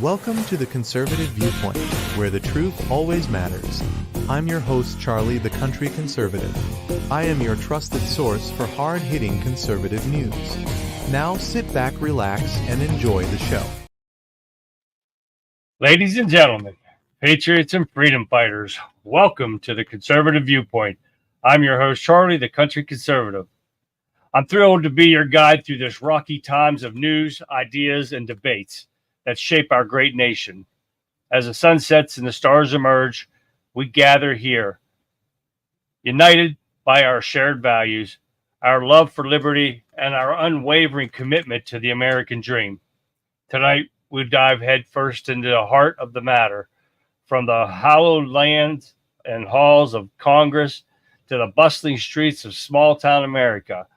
Welcome to the Conservative Viewpoint, where the truth always matters. I'm your host, Charlie, the Country Conservative. I am your trusted source for hard-hitting conservative news. Now sit back, relax, and enjoy the show. Ladies and gentlemen, patriots and freedom fighters, welcome to the Conservative Viewpoint. I'm your host, Charlie, the Country Conservative. I'm thrilled to be your guide through this rocky times of news, ideas, and debates that shape our great nation. As the sun sets and the stars emerge, we gather here, united by our shared values, our love for liberty, and our unwavering commitment to the American dream. Tonight, we dive headfirst into the heart of the matter, from the hallowed lands and halls of Congress to the bustling streets of small-town America.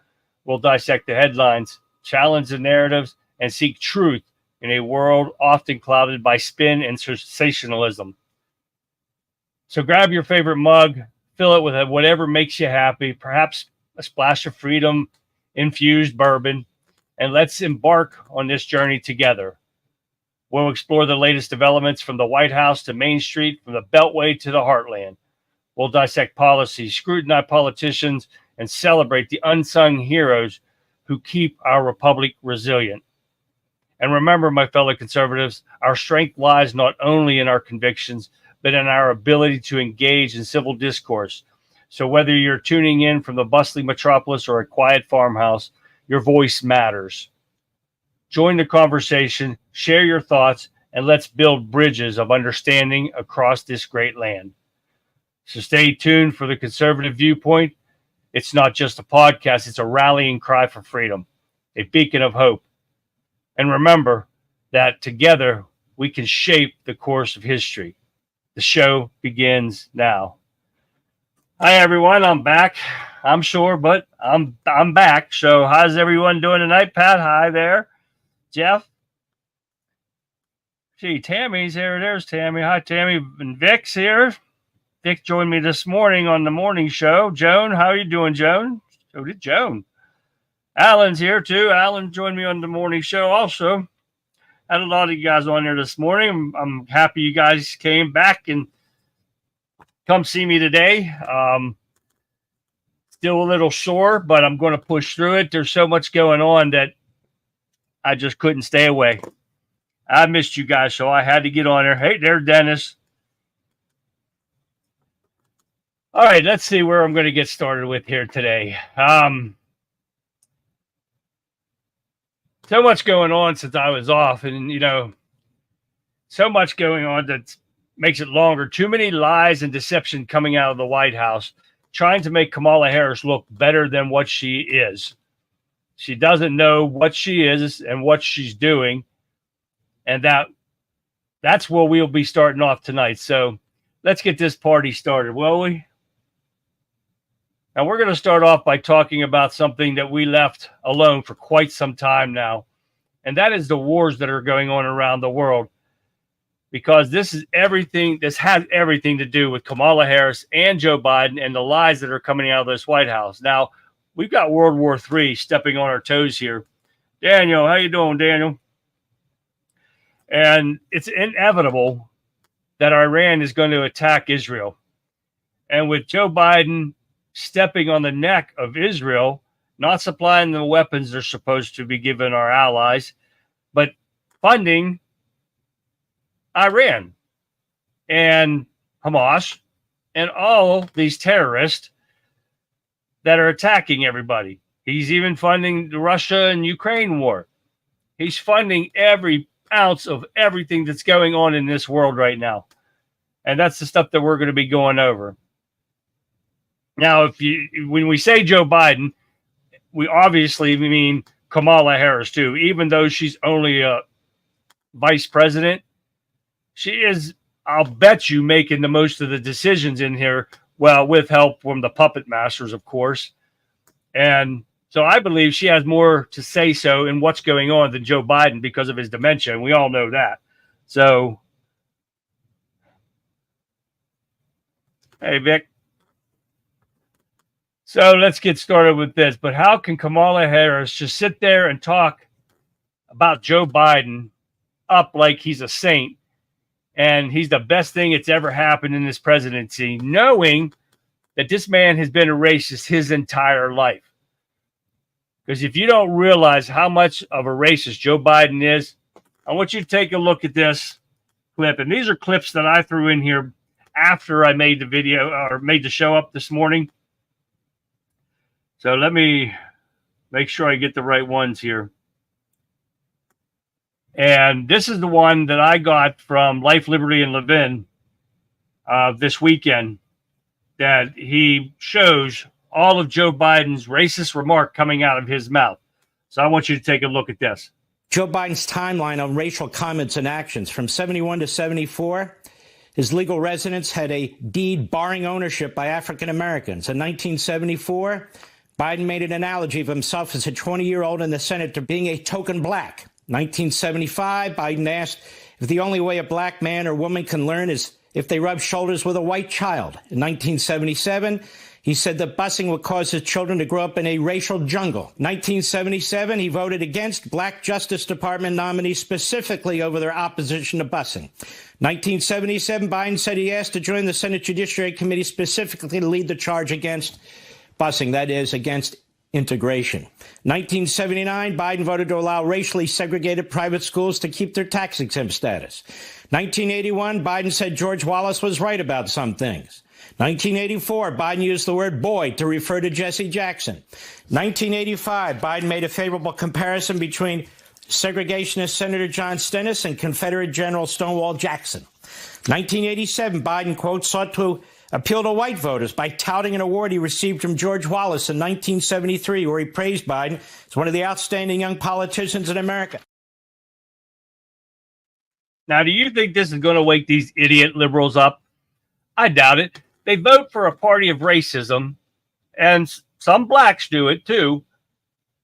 We'll dissect the headlines, challenge the narratives, and seek truth in a world often clouded by spin and sensationalism. So grab your favorite mug, fill it with whatever makes you happy, perhaps a splash of freedom-infused bourbon, and let's embark on this journey together. We'll explore the latest developments from the Whitehouse to Main Street, from the Beltway to the Heartland. We'll dissect policies, scrutinize politicians, and celebrate the unsung heroes who keep our republic resilient. And remember, my fellow conservatives, our strength lies not only in our convictions, but in our ability to engage in civil discourse. So whether you're tuning in from the bustling metropolis or a quiet farmhouse, your voice matters. Join the conversation, share your thoughts, and let's build bridges of understanding across this great land. So stay tuned for the Conservative Viewpoint. It's not just a podcast, it's a rallying cry for freedom, a beacon of hope. And remember that together we can shape the course of history. The show begins now. Hi everyone, I'm back. I'm sure, but I'm back. So how's everyone doing tonight? Pat, hi there. Jeff. Gee, Tammy's here. There's Tammy. Hi, Tammy. And Vic's here. Vic joined me this morning on the morning show. Joan, how are you doing, Joan? So did Joan. Alan's here too. Alan joined me on the morning show also. Had a lot of you guys on here this morning. I'm happy you guys came back and come see me today. Still a little sore, but I'm going to push through it. There's so much going on that I just couldn't stay away. I missed you guys, so I had to get on there. Hey, there's Dennis. All right, let's see where I'm going to get started with here today. So much going on since I was off, and so much going on that makes it longer. Too many lies and deception coming out of the White House, trying to make Kamala Harris look better than what she is. She doesn't know what she is and what she's doing, and that's where we'll be starting off tonight. So let's get this party started, will we? And we're going to start off by talking about something that we left alone for quite some time now, and that is the wars that are going on around the world, because this has everything to do with Kamala Harris and Joe Biden and the lies that are coming out of this White House. Now, we've got World War III stepping on our toes here. Daniel, how you doing, Daniel? And it's inevitable that Iran is going to attack Israel. And with Joe Biden stepping on the neck of Israel, not supplying the weapons they're supposed to be giving our allies, but funding Iran and Hamas and all these terrorists that are attacking everybody. He's even funding the Russia and Ukraine war. He's funding every ounce of everything that's going on in this world right now. And that's the stuff that we're going to be going over. Now, when we say Joe Biden, we obviously mean Kamala Harris too. Even though she's only a vice president, she is, I'll bet you, making the most of the decisions in here, well, with help from the puppet masters, of course. And so I believe she has more to say so in what's going on than Joe Biden because of his dementia, and we all know that. So, hey, Vic. So let's get started with this. But how can Kamala Harris just sit there and talk about Joe Biden up like he's a saint and he's the best thing that's ever happened in this presidency, knowing that this man has been a racist his entire life. Because if you don't realize how much of a racist Joe Biden is, I want you to take a look at this clip. And these are clips that I threw in here after I made the video or made the show up this morning. So let me make sure I get the right ones here. And this is the one that I got from Life, Liberty, and Levin this weekend, that he shows all of Joe Biden's racist remark coming out of his mouth. So I want you to take a look at this. Joe Biden's timeline on racial comments and actions. From 71 to 74, his legal residence had a deed barring ownership by African Americans. In 1974, Biden made an analogy of himself as a 20-year-old in the Senate to being a token black. 1975, Biden asked if the only way a black man or woman can learn is if they rub shoulders with a white child. In 1977, he said that busing would cause his children to grow up in a racial jungle. 1977, he voted against black Justice Department nominees specifically over their opposition to busing. 1977, Biden said he asked to join the Senate Judiciary Committee specifically to lead the charge against busing, that is, against integration. 1979, Biden voted to allow racially segregated private schools to keep their tax-exempt status. 1981, Biden said George Wallace was right about some things. 1984, Biden used the word boy to refer to Jesse Jackson. 1985, Biden made a favorable comparison between segregationist Senator John Stennis and Confederate General Stonewall Jackson. 1987, Biden, quote, sought to appeal to white voters by touting an award he received from George Wallace in 1973, where he praised Biden as one of the outstanding young politicians in America. Now, do you think this is going to wake these idiot liberals up? I doubt it. They vote for a party of racism, and some blacks do it too.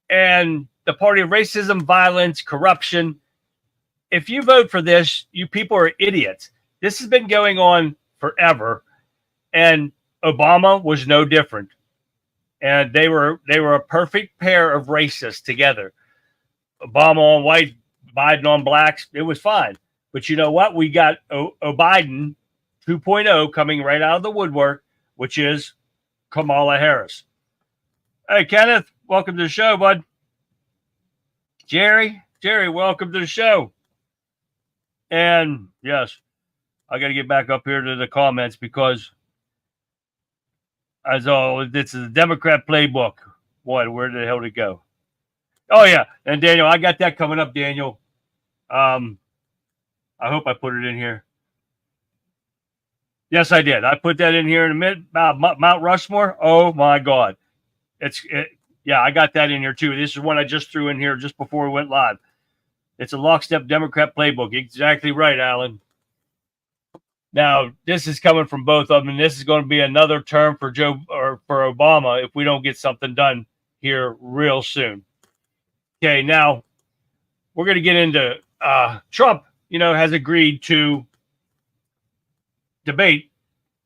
And the party of racism, violence, corruption. If you vote for this, you people are idiots. This has been going on forever. And Obama was no different. And they were a perfect pair of racists together. Obama on white, Biden on blacks. It was fine. But you know what? We got Biden 2.0 coming right out of the woodwork, which is Kamala Harris. Hey, Kenneth, welcome to the show, bud. Jerry, welcome to the show. And yes, I got to get back up here to the comments because as always, this is a Democrat playbook. What? Where the hell did it go? Oh, yeah. And Daniel, I got that coming up, Daniel. I hope I put it in here. Yes, I did. I put that in here in a minute. Mount Rushmore. Oh, my God. Yeah, I got that in here, too. This is one I just threw in here just before we went live. It's a lockstep Democrat playbook. Exactly right, Alan. Now, this is coming from both of them, and this is going to be another term for Joe or for Obama if we don't get something done here real soon. Okay, now we're going to get into Trump, has agreed to debate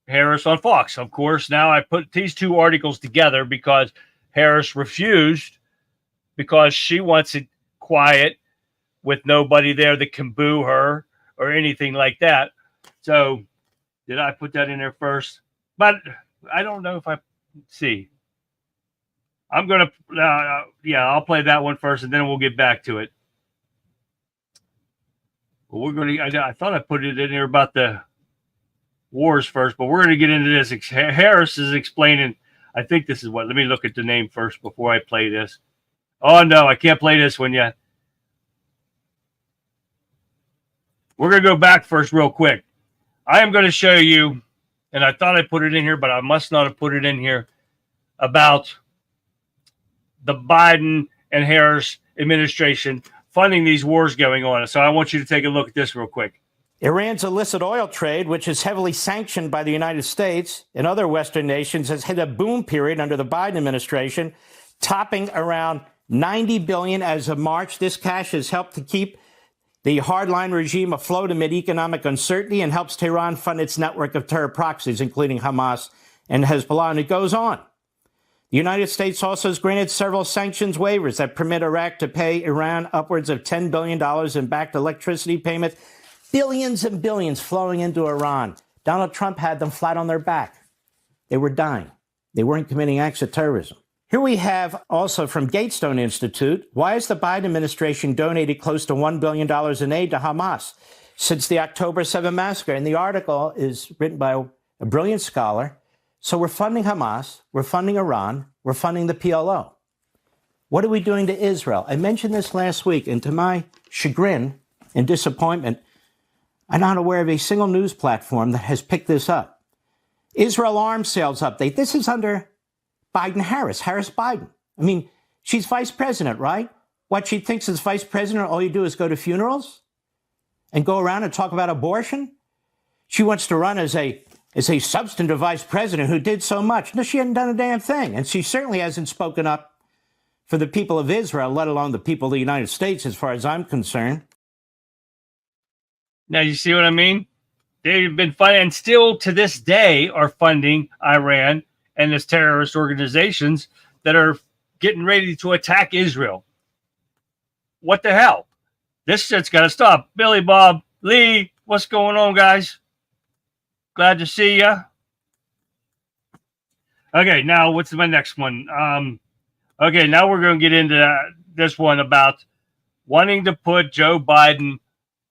Harris on Fox. Of course, now I put these two articles together because Harris refused because she wants it quiet with nobody there that can boo her or anything like that. So, did I put that in there first? But I don't know if I see. I'm going to, I'll play that one first and then we'll get back to it. Well, we're going to, I thought I put it in there about the wars first, but we're going to get into this. Harris is explaining, I think this is what, let me look at the name first before I play this. Oh, no, I can't play this one yet. We're going to go back first real quick. I am going to show you, and I thought I put it in here, but I must not have put it in here, about the Biden and Harris administration funding these wars going on. So I want you to take a look at this real quick. Iran's illicit oil trade, which is heavily sanctioned by the United States and other Western nations, has hit a boom period under the Biden administration, topping around $90 billion as of March. This cash has helped to keep the hardline regime afloat amid economic uncertainty and helps Tehran fund its network of terror proxies, including Hamas and Hezbollah. And it goes on. The United States also has granted several sanctions waivers that permit Iraq to pay Iran upwards of $10 billion in backed electricity payments, billions and billions flowing into Iran. Donald Trump had them flat on their back. They were dying. They weren't committing acts of terrorism. Here we have also from Gatestone Institute, why has the Biden administration donated close to $1 billion in aid to Hamas since the October 7 massacre? And the article is written by a brilliant scholar. So we're funding Hamas, we're funding Iran, we're funding the PLO. What are we doing to Israel? I mentioned this last week, and to my chagrin and disappointment, I'm not aware of a single news platform that has picked this up. Israel arms sales update. This is under Biden-Harris, Harris-Biden. I mean, she's vice president, right? What she thinks is vice president, all you do is go to funerals and go around and talk about abortion? She wants to run as a substantive vice president who did so much. No, she hadn't done a damn thing. And she certainly hasn't spoken up for the people of Israel, let alone the people of the United States, as far as I'm concerned. Now, you see what I mean? They've been funding, and still to this day are funding Iran and its terrorist organizations that are getting ready to attack Israel. What the hell? This shit's got to stop. Billy Bob Lee, what's going on, guys? Glad to see you. Okay, now what's my next one? Okay, now we're going to get into this one about wanting to put Joe Biden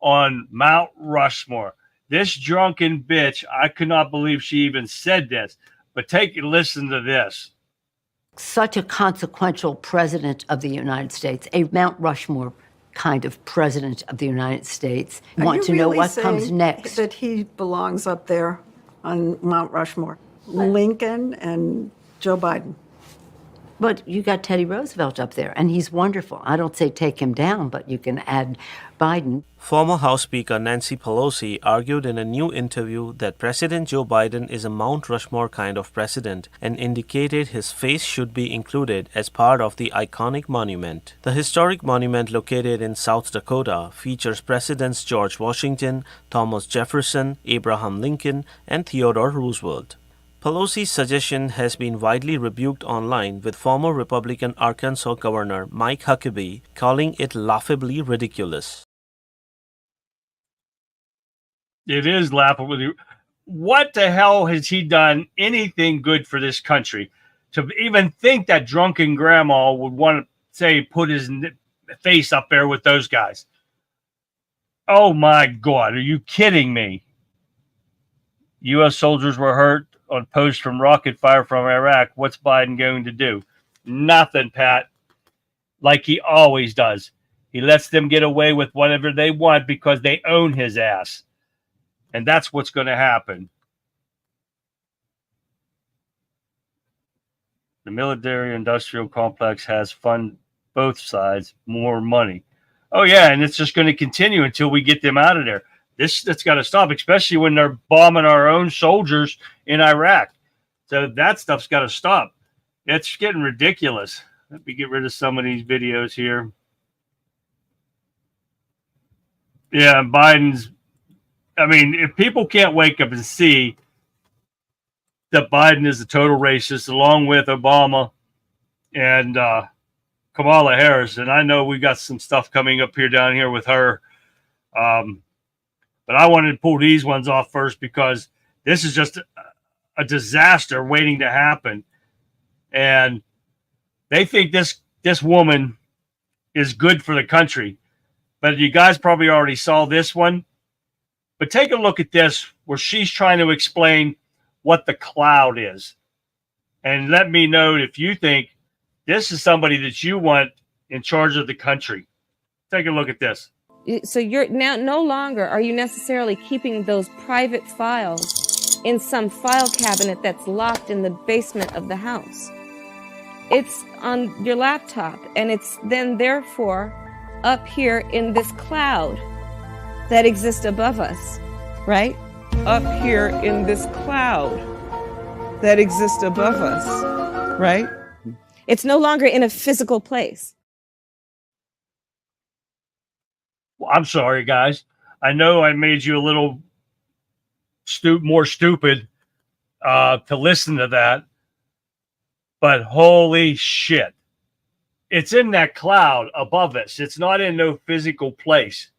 on Mount Rushmore. This drunken bitch, I could not believe she even said this. But take a listen to this. Such a consequential president of the United States, a Mount Rushmore kind of president of the United States. Want to know what comes next? That he belongs up there on Mount Rushmore. Lincoln and Joe Biden. But you got Teddy Roosevelt up there, and he's wonderful. I don't say take him down, but you can add Biden. Former House Speaker Nancy Pelosi argued in a new interview that President Joe Biden is a Mount Rushmore kind of president and indicated his face should be included as part of the iconic monument. The historic monument located in South Dakota features Presidents George Washington, Thomas Jefferson, Abraham Lincoln, and Theodore Roosevelt. Pelosi's suggestion has been widely rebuked online, with former Republican Arkansas Governor Mike Huckabee calling it laughably ridiculous. It is laughable. What the hell has he done anything good for this country? To even think that drunken grandma would want to say put his face up there with those guys. Oh my God, are you kidding me? U.S. soldiers were hurt on post from rocket fire from Iraq. What's Biden going to do? Nothing, Pat. Like he always does. He lets them get away with whatever they want because they own his ass. And that's what's going to happen. The military-industrial complex has funded both sides more money. Oh, yeah, and it's just going to continue until we get them out of there. That's got to stop, especially when they're bombing our own soldiers in Iraq. So that stuff's got to stop. It's getting ridiculous. Let me get rid of some of these videos here. Yeah, Biden's... I mean, if people can't wake up and see that Biden is a total racist, along with Obama and Kamala Harris, and I know we got some stuff coming up here down here with her, but I wanted to pull these ones off first because this is just a disaster waiting to happen. And they think this woman is good for the country. But you guys probably already saw this one. But take a look at this where she's trying to explain what the cloud is. And let me know if you think this is somebody that you want in charge of the country. Take a look at this. So you're now no longer are you necessarily keeping those private files in some file cabinet that's locked in the basement of the house. It's on your laptop, and it's then therefore up here in this cloud that exists above us, right? Up here in this cloud that exists above us, right? It's no longer in a physical place. Well, I'm sorry, guys. I know I made you a little more stupid to listen to that. But holy shit. It's in that cloud above us. It's not in no physical place.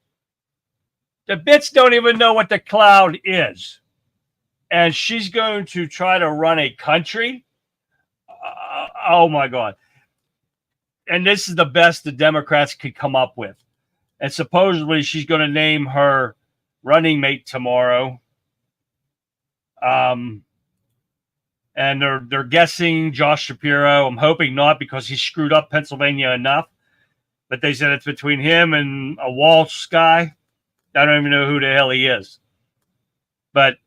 The bitch don't even know what the cloud is. And she's going to try to run a country? Oh my God. And this is the best the Democrats could come up with. And supposedly she's going to name her running mate tomorrow. And they're guessing Josh Shapiro. I'm hoping not, because he screwed up Pennsylvania enough. But they said it's between him and a Walsh guy. I don't even know who the hell he is. But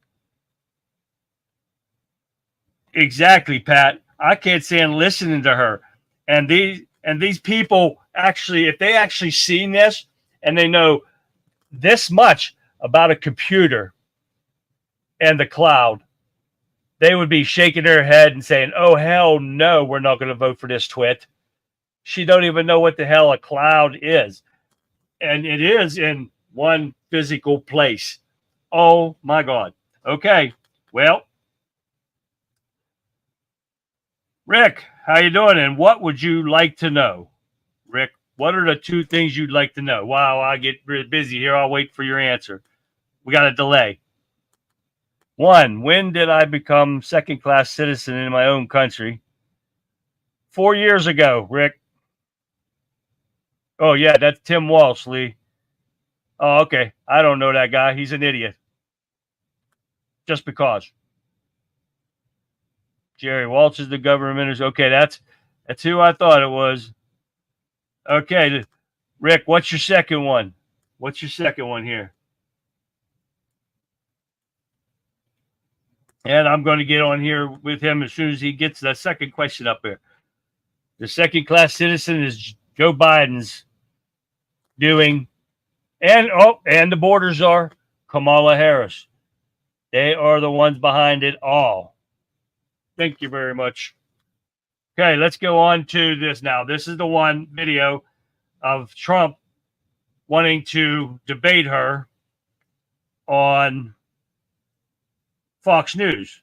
exactly, Pat. I can't stand listening to her. And these people actually, if they actually seen this and they know this much about a computer and the cloud, they would be shaking their head and saying, oh, hell no, we're not going to vote for this twit. She don't even know what the hell a cloud is. And it is in one physical place. Oh, my God. Okay, well, Rick, how you doing? And what would you like to know? Rick, what are the two things you'd like to know? Wow, I get really busy here. I'll wait for your answer. We got a delay. 1, when did I become second-class citizen in my own country? 4 years ago, Rick. Oh, yeah, that's Tim Walsh, Lee. Oh, okay. I don't know that guy. He's an idiot. Just because. Jerry Walsh is the government minister. Okay, that's who I thought it was. Okay, Rick, what's your second one? What's your second one here? And I'm going to get on here with him as soon as he gets the second question up here. The second-class citizen is Joe Biden's doing, and the borders are Kamala Harris. They are the ones behind it all. Thank you very much. Okay, let's go on to this now. This is the one video of Trump wanting to debate her on Fox News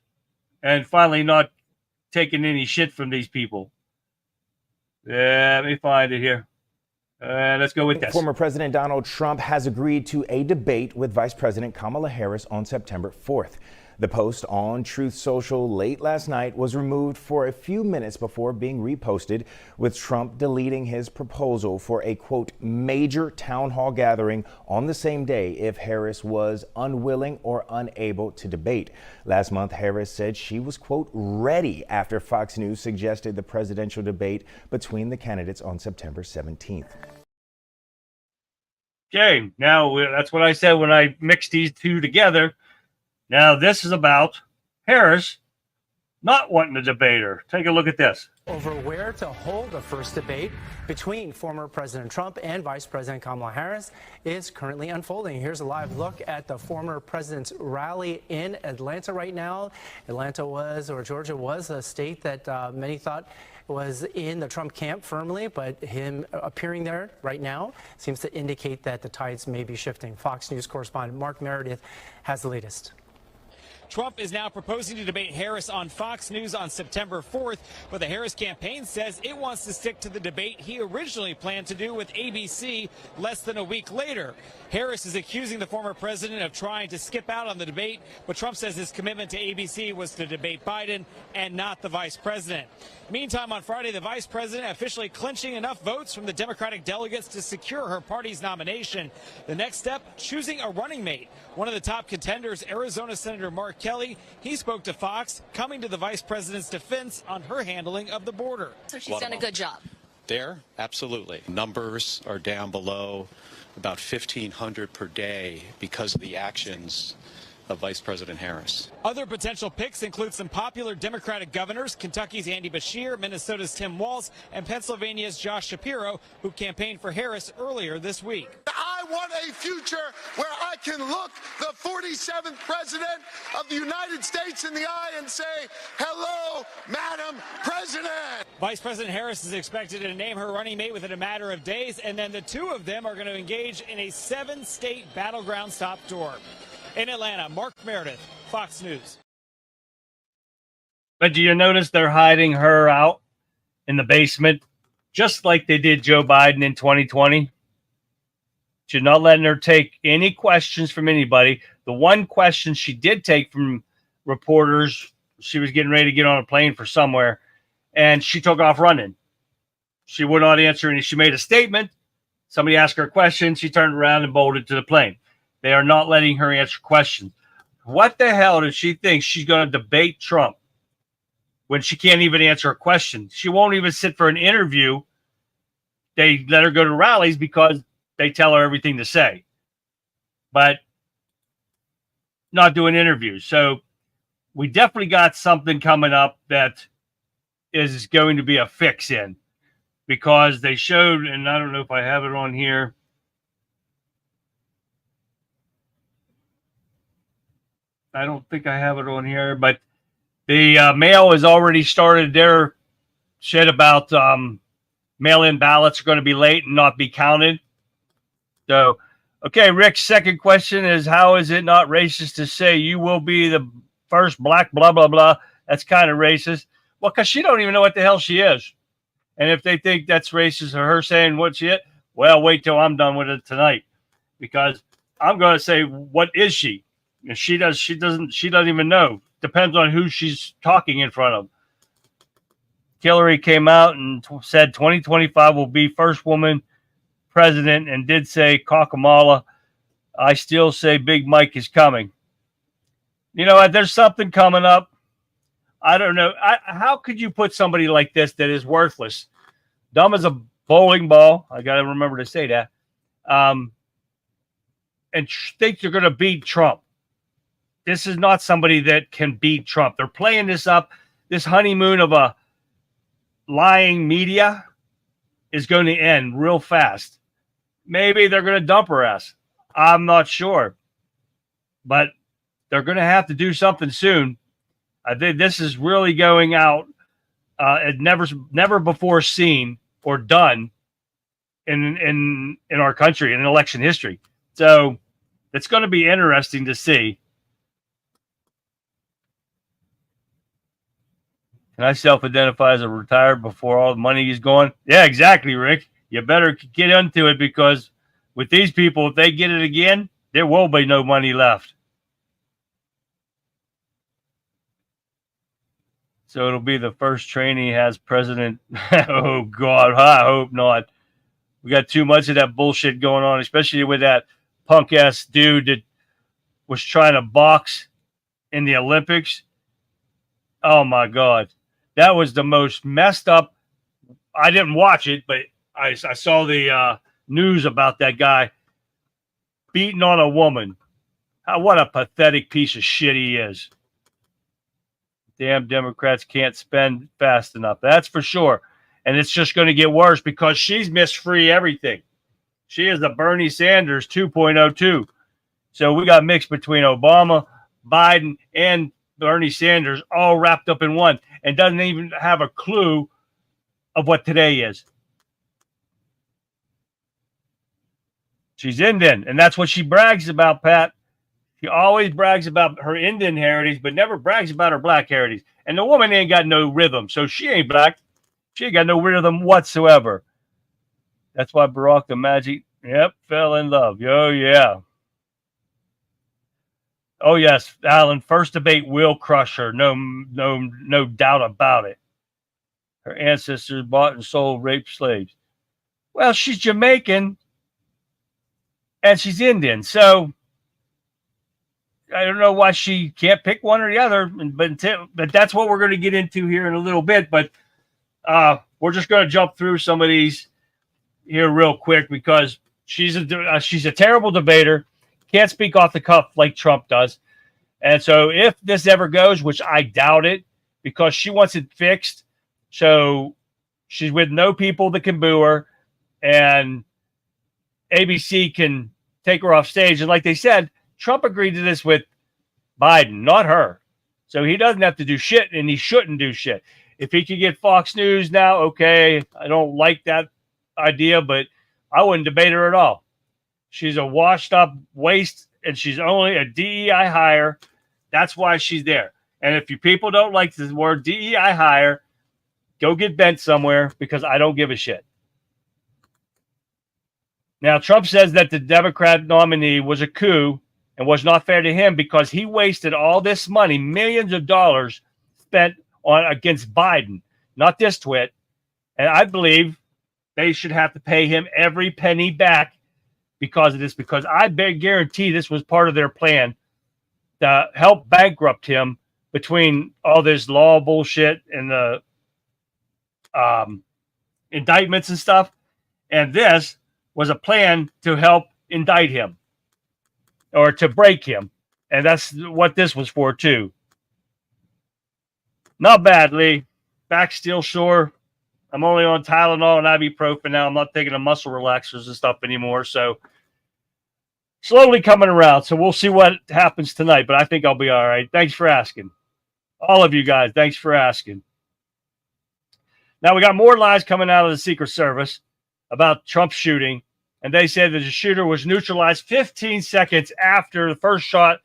and finally not taking any shit from these people. Let me find it here. Let's go with this. Former President Donald Trump has agreed to a debate with Vice President Kamala Harris on September 4th. The post on Truth Social late last night was removed for a few minutes before being reposted, with Trump deleting his proposal for a, quote, major town hall gathering on the same day if Harris was unwilling or unable to debate. Last month, Harris said she was, quote, ready after Fox News suggested the presidential debate between the candidates on September 17th. Okay, now that's what I said when I mixed these two together. Now, this is about Harris not wanting to debate her. Take a look at this. Over where to hold the first debate between former President Trump and Vice President Kamala Harris is currently unfolding. Here's a live look at the former president's rally in Atlanta right now. Georgia was a state that many thought was in the Trump camp firmly, but him appearing there right now seems to indicate that the tides may be shifting. Fox News correspondent Mark Meredith has the latest. Trump is now proposing to debate Harris on Fox News on September 4th, but the Harris campaign says it wants to stick to the debate he originally planned to do with ABC less than a week later. Harris is accusing the former president of trying to skip out on the debate, but Trump says his commitment to ABC was to debate Biden and not the vice president. Meantime, on Friday, the vice president officially clinching enough votes from the Democratic delegates to secure her party's nomination. The next step, choosing a running mate. One of the top contenders, Arizona Senator Mark Kelly, he spoke to Fox, coming to the vice president's defense on her handling of the border. So she's done a good job. There, absolutely. Numbers are down below about 1,500 per day because of the actions of Vice President Harris. Other potential picks include some popular Democratic governors, Kentucky's Andy Beshear, Minnesota's Tim Walz, and Pennsylvania's Josh Shapiro, who campaigned for Harris earlier this week. I want a future where I can look the 47th president of the United States in the eye and say, hello, Madam President. Vice President Harris is expected to name her running mate within a matter of days, and then the two of them are going to engage in a 7-state battleground stop tour. In Atlanta, Mark Meredith, Fox News. But do you notice they're hiding her out in the basement, just like they did Joe Biden in 2020? She's not letting her take any questions from anybody. The one question she did take from reporters, she was getting ready to get on a plane for somewhere, and she took off running. She would not answer any. She made a statement. Somebody asked her a question. She turned around and bolted to the plane. They are not letting her answer questions. What the hell does she think she's going to debate Trump when she can't even answer a question? She won't even sit for an interview. They let her go to rallies because they tell her everything to say, but not doing interviews. So we definitely got something coming up that is going to be a fix in, because they showed, and I don't know if I have it on here. I don't think I have it on here, but the mail has already started their shit about mail-in ballots are going to be late and not be counted. So, okay, Rick's second question is, how is it not racist to say you will be the first black blah, blah, blah? That's kind of racist. Well, because she don't even know what the hell she is. And if they think that's racist or her saying what she is, well, wait till I'm done with it tonight, because I'm going to say, what is she? And she doesn't even know. Depends on who she's talking in front of. Hillary came out and said 2025 will be first woman president, and did say KAMALA. I still say Big Mike is coming. You know what? There's something coming up. I don't know. How could you put somebody like this that is worthless, dumb as a bowling ball? I got to remember to say that. And think you're going to beat Trump. This is not somebody that can beat Trump. They're playing this up. This honeymoon of a lying media is going to end real fast. Maybe they're going to dump her ass. I'm not sure. But they're going to have to do something soon. I think this is really going out never before seen or done in our country, in election history. So it's going to be interesting to see. Can I self-identify as a retired before all the money is gone? Yeah, exactly, Rick. You better get into it, because with these people, if they get it again, there will be no money left. So it'll be the first trainee has president. Oh, God, I hope not. We got too much of that bullshit going on, especially with that punk-ass dude that was trying to box in the Olympics. Oh, my God. That was the most messed up. I didn't watch it, but I saw the news about that guy beating on a woman. What a pathetic piece of shit he is. Damn Democrats can't spend fast enough. That's for sure. And it's just going to get worse, because she's mist-free everything. She is the Bernie Sanders 2.02. So we got mixed between Obama, Biden, and Bernie Sanders all wrapped up in one, and doesn't even have a clue of what today is. She's Indian, and that's what she brags about, Pat. She always brags about her Indian heritage, but never brags about her black heritage. And the woman ain't got no rhythm, so she ain't black. She ain't got no rhythm whatsoever. That's why Barack the Magic, fell in love. Oh, yeah. Oh, yes, Alan, first debate will crush her. No doubt about it. Her ancestors bought and sold, raped slaves. Well, she's Jamaican, and she's Indian, so I don't know why she can't pick one or the other, but that's what we're going to get into here in a little bit. But we're just going to jump through some of these here real quick, because she's a terrible debater, can't speak off the cuff like Trump does. And so if this ever goes, which I doubt it, because she wants it fixed, so she's with no people that can boo her, and ABC can take her off stage. And like they said, Trump agreed to this with Biden, not her. So he doesn't have to do shit, and he shouldn't do shit. If he could get Fox News now, okay, I don't like that idea, but I wouldn't debate her at all. She's a washed up waste, and she's only a DEI hire. That's why she's there. And if you people don't like the word DEI hire, go get bent somewhere because I don't give a shit. Now, Trump says that the Democrat nominee was a coup and was not fair to him because he wasted all this money, millions of dollars spent on against Biden, not this twit. And I believe they should have to pay him every penny back because of this, because I guarantee this was part of their plan to help bankrupt him between all this law bullshit and the indictments and stuff. And this was a plan to help indict him or to break him. And that's what this was for, too. Not badly. Back still sore. I'm only on Tylenol and ibuprofen now. I'm not taking the muscle relaxers and stuff anymore. So slowly coming around. So we'll see what happens tonight. But I think I'll be all right. Thanks for asking. All of you guys, thanks for asking. Now, we got more lies coming out of the Secret Service about Trump's shooting. And they said that the shooter was neutralized 15 seconds after the first shot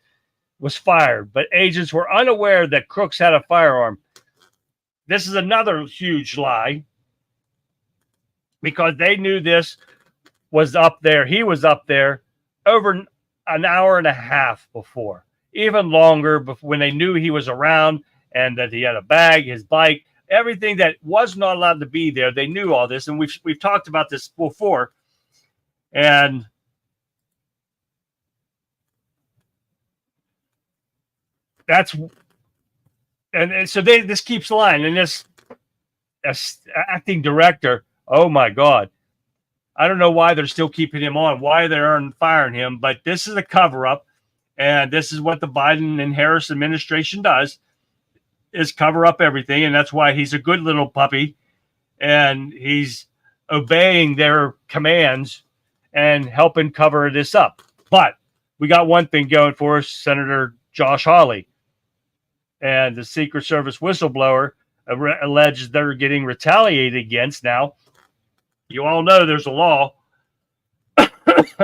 was fired. But agents were unaware that Crooks had a firearm. This is another huge lie because they knew this was up there. He was up there over an hour and a half before, even longer before, when they knew he was around and that he had a bag, his bike, everything that was not allowed to be there. They knew all this. And we've talked about this before. And that's, and so this keeps lying. And this acting director, oh my God, I don't know why they're still keeping him on, why they aren't firing him, but this is a cover up. And this is what the Biden and Harris administration does, is cover up everything. And that's why he's a good little puppy and he's obeying their commands and helping cover this up. But we got one thing going for us, Senator Josh Hawley. And the Secret Service whistleblower alleges they're getting retaliated against now. You all know there's a law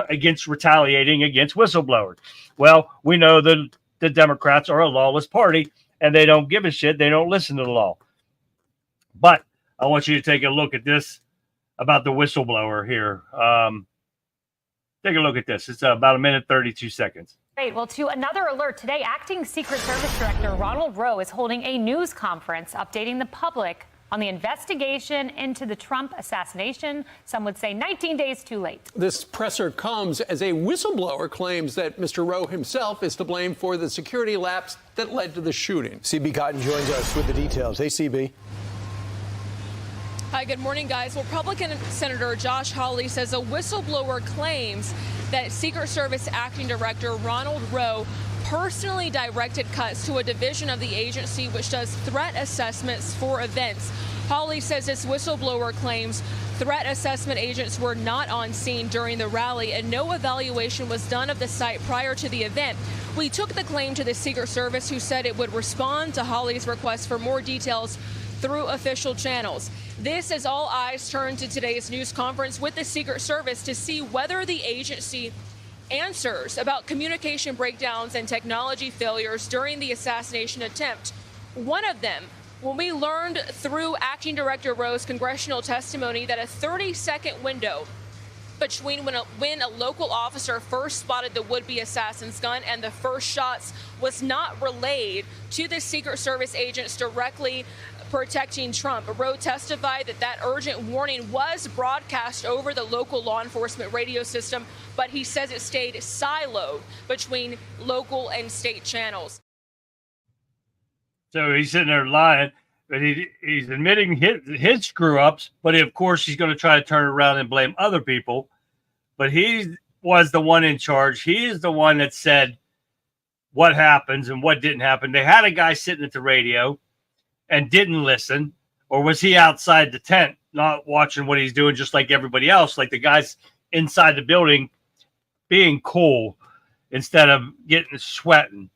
against retaliating against whistleblowers. Well, we know that the Democrats are a lawless party, and they don't give a shit. They don't listen to the law. But I want you to take a look at this about the whistleblower here. Take a look at this. It's about 1:32. Great. Well, to another alert today, Acting Secret Service Director Ronald Rowe is holding a news conference updating the public on the investigation into the Trump assassination. Some would say 19 days too late. This presser comes as a whistleblower claims that Mr. Rowe himself is to blame for the security lapse that led to the shooting. CB Cotton joins us with the details. Hey, CB. Hi, good morning, guys. Republican Senator Josh Hawley says a whistleblower claims that Secret Service Acting Director Ronald Rowe personally directed cuts to a division of the agency which does threat assessments for events. Hawley says this whistleblower claims threat assessment agents were not on scene during the rally and no evaluation was done of the site prior to the event. We took the claim to the Secret Service, who said it would respond to Hawley's request for more details through official channels. This as all eyes turn to today's news conference with the Secret Service to see whether the agency answers about communication breakdowns and technology failures during the assassination attempt. One of them, when we learned through Acting Director Rowe's congressional testimony that a 30-second window between when a local officer first spotted the would-be assassin's gun and the first shots was not relayed to the Secret Service agents directly protecting Trump. Rowe testified that urgent warning was broadcast over the local law enforcement radio system, but he says it stayed siloed between local and state channels. So he's sitting there lying, but he's admitting his screw-ups, but of course he's going to try to turn it around and blame other people. But he was the one in charge. He is the one that said what happens and what didn't happen. They had a guy sitting at the radio and didn't listen, or was he outside the tent not watching what he's doing just like everybody else, like the guys inside the building being cool instead of getting sweating?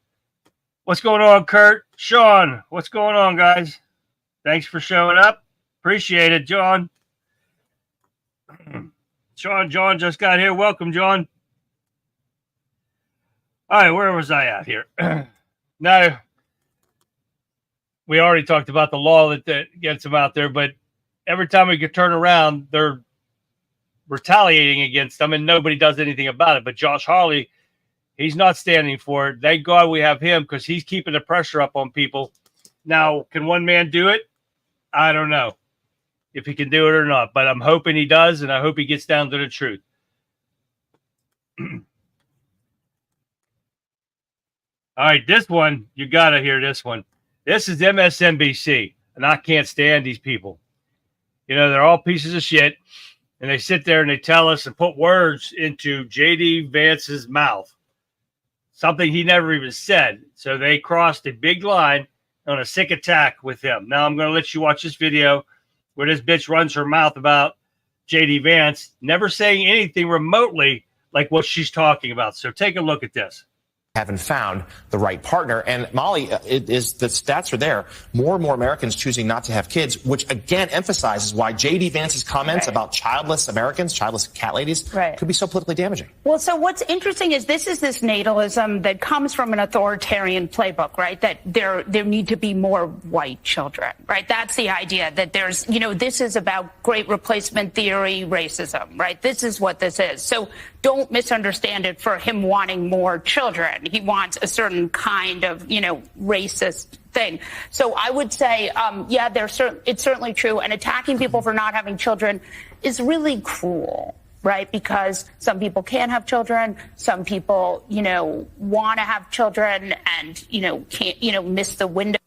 What's going on, Kurt? Sean, what's going on, guys? Thanks for showing up. Appreciate it, John. John just got here. Welcome, John. All right, where was I at here? Now, we already talked about the law that gets them out there, but every time we could turn around, they're retaliating against them and nobody does anything about it. But Josh Hawley, he's not standing for it. Thank God we have him because he's keeping the pressure up on people. Now, can one man do it? I don't know if he can do it or not, but I'm hoping he does, and I hope he gets down to the truth. All right, this one, you got to hear this one. This is MSNBC, and I can't stand these people. You know, they're all pieces of shit, and they sit there and they tell us and put words into J.D. Vance's mouth, something he never even said. So they crossed a big line on a sick attack with him. Now I'm going to let you watch this video where this bitch runs her mouth about J.D. Vance, never saying anything remotely like what she's talking about. So take a look at this. Haven't found the right partner. And Molly, the stats are there. More and more Americans choosing not to have kids, which again emphasizes why J.D. Vance's comments about childless Americans, childless cat ladies, could be so politically damaging. Well, so what's interesting is this natalism that comes from an authoritarian playbook, right? That there need to be more white children, right? That's the idea that there's, you know, this is about great replacement theory, racism, right? This is what this is. So don't misunderstand it for him wanting more children. He wants a certain kind of, you know, racist thing. So I would say, yeah, it's certainly true. And attacking people for not having children is really cruel, right? Because some people can't have children. Some people, you know, want to have children and, you know, can't, you know, miss the window.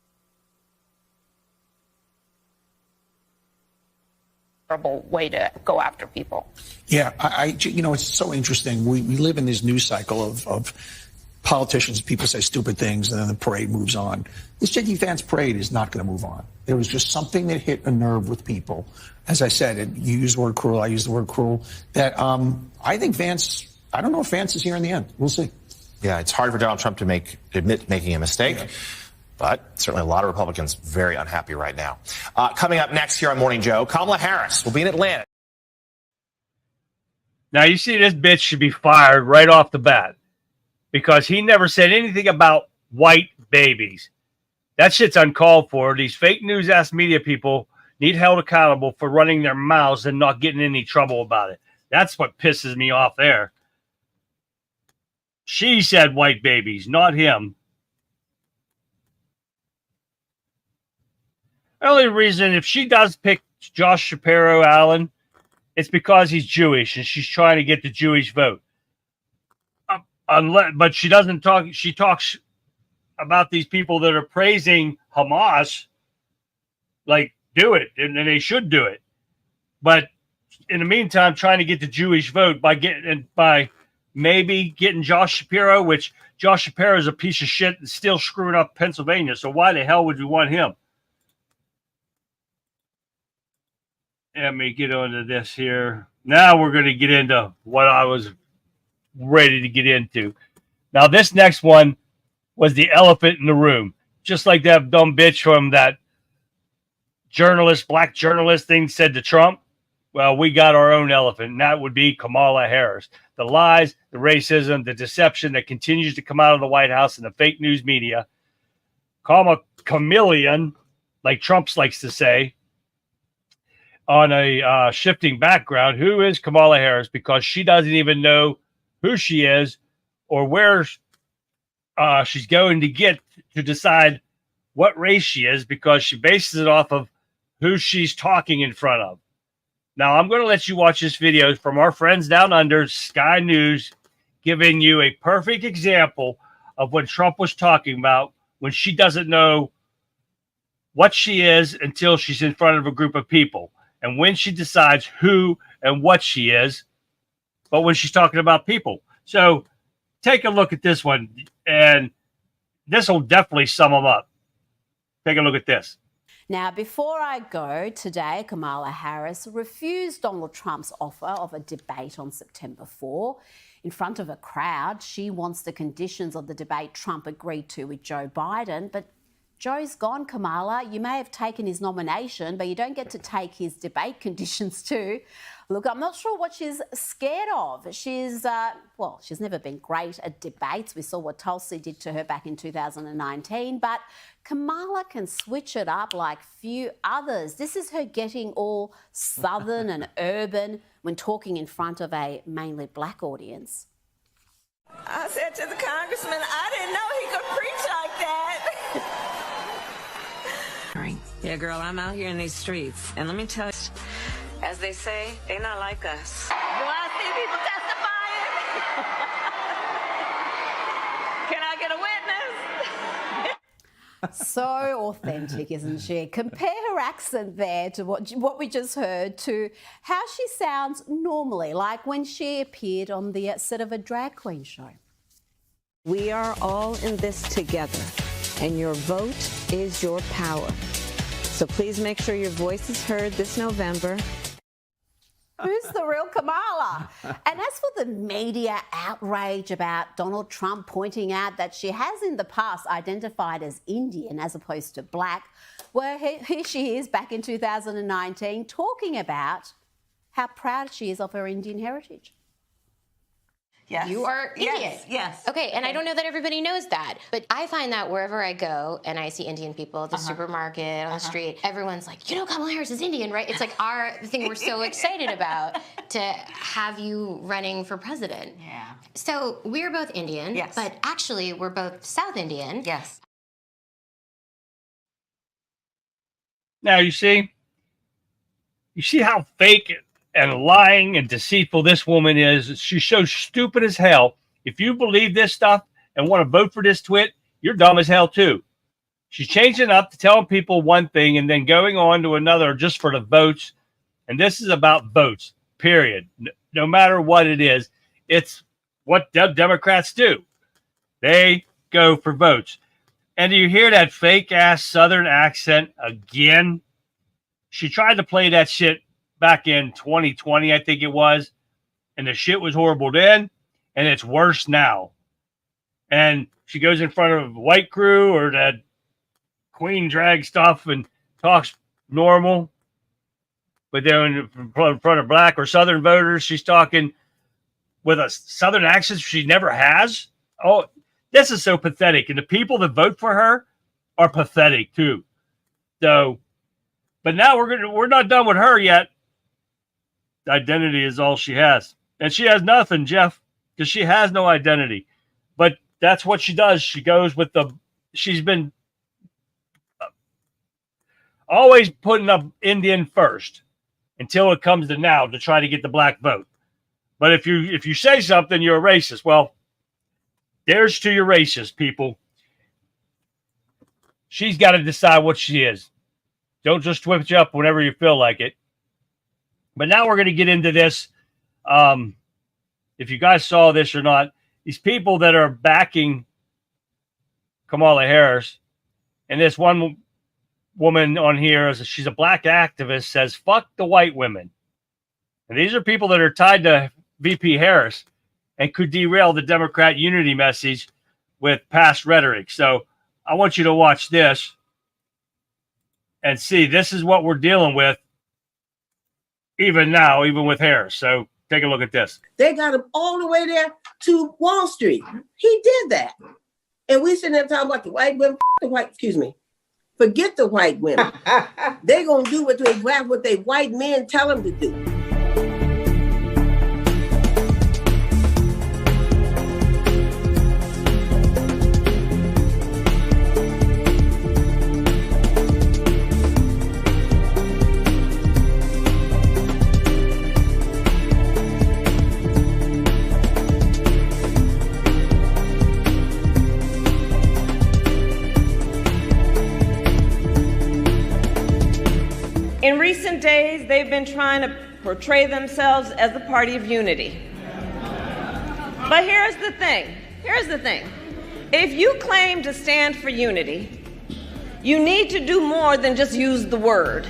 Terrible way to go after people. Yeah, you know, it's so interesting. We live in this news cycle of politicians, people say stupid things, and then the parade moves on. This J.D. Vance parade is not going to move on. There was just something that hit a nerve with people. As I said, you use the word cruel, I use the word cruel, that I think Vance, I don't know if Vance is here in the end. We'll see. Yeah, it's hard for Donald Trump to admit making a mistake. Yeah. But certainly a lot of Republicans very unhappy right now. Coming up next here on Morning Joe, Kamala Harris will be in Atlanta. Now, you see, this bitch should be fired right off the bat because he never said anything about white babies. That shit's uncalled for. These fake news ass media people need held accountable for running their mouths and not getting in any trouble about it. That's what pisses me off there. She said white babies, not him. The only reason, if she does pick Josh Shapiro, Allen, it's because he's Jewish and she's trying to get the Jewish vote. But she doesn't talk. She talks about these people that are praising Hamas, like, do it, and they should do it. But in the meantime, trying to get the Jewish vote by maybe getting Josh Shapiro, which Josh Shapiro is a piece of shit and still screwing up Pennsylvania. So why the hell would you want him? Let me get onto this here. Now we're going to get into what I was ready to get into. Now, this next one was the elephant in the room. Just like that dumb bitch from that black journalist thing said to Trump. Well, we got our own elephant, and that would be Kamala Harris. The lies, the racism, the deception that continues to come out of the White House and the fake news media. Call him a chameleon, like Trump likes to say, on a shifting background. Who is Kamala Harris? Because she doesn't even know who she is or where she's going to get to decide what race she is, because she bases it off of who she's talking in front of. Now, I'm going to let you watch this video from our friends down under, Sky News, giving you a perfect example of what Trump was talking about when she doesn't know what she is until she's in front of a group of people. And when she decides who and what she is, but when she's talking about people. So take a look at this one, and this will definitely sum them up. Take a look at this. Now, before I go, today, Kamala Harris refused Donald Trump's offer of a debate on September 4. In front of a crowd, she wants the conditions of the debate Trump agreed to with Joe Biden, but Joe's gone, Kamala. You may have taken his nomination, but you don't get to take his debate conditions too. Look, I'm not sure what she's scared of. She's never been great at debates. We saw what Tulsi did to her back in 2019, but Kamala can switch it up like few others. This is her getting all southern and urban when talking in front of a mainly black audience. I said to the congressman, I didn't know he could preach like that. Yeah, girl, I'm out here in these streets, and let me tell you, as they say, they not like us. Do I see people testifying? Can I get a witness? So authentic, isn't she? Compare her accent there to what we just heard to how she sounds normally, like when she appeared on the set of a drag queen show. We are all in this together, and your vote is your power. So please make sure your voice is heard this November. Who's the real Kamala? And as for the media outrage about Donald Trump pointing out that she has in the past identified as Indian as opposed to black, well, here she is back in 2019 talking about how proud she is of her Indian heritage. Yes. You are Indian. Yes. Okay, and I don't know that everybody knows that, but I find that wherever I go and I see Indian people at the supermarket, on the street, everyone's like, you know, Kamala Harris is Indian, right? It's like the thing we're so excited about to have you running for president. Yeah. So we're both Indian, but actually we're both South Indian. Yes. Now, you see how fake and lying and deceitful this woman is. She's so stupid as hell. If you believe this stuff and want to vote for this twit, you're dumb as hell too. She's changing up to telling people one thing and then going on to another just for the votes. And this is about votes, period. No matter what it is, it's what Democrats do. They go for votes. And do you hear that fake ass Southern accent again? She tried to play that shit back in 2020, I think it was. And the shit was horrible then. And it's worse now. And she goes in front of white crew or that queen drag stuff and talks normal. But then in front of black or Southern voters, she's talking with a Southern accent she never has. Oh, this is so pathetic. And the people that vote for her are pathetic too. So, but now we're not done with her yet. Identity is all she has. And she has nothing, Jeff, because she has no identity. But that's what she does. She goes with she's been always putting up Indian first until it comes to now to try to get the black vote. But if you say something, you're a racist. Well, there's to your racist people. She's got to decide what she is. Don't just switch up whenever you feel like it. But now we're going to get into this. If you guys saw this or not, these people that are backing Kamala Harris, and this one woman on here, she's a black activist, says, fuck the white women. And these are people that are tied to VP Harris and could derail the Democrat unity message with past rhetoric. So I want you to watch this and see this is what we're dealing with even now, even with Harris. So take a look at this. They got him all the way there to Wall Street. He did that. And we sitting there talking about the white women, forget the white women. They're going to do what they white men tell them to do. In recent days, they've been trying to portray themselves as the party of unity. But here's the thing. If you claim to stand for unity, you need to do more than just use the word.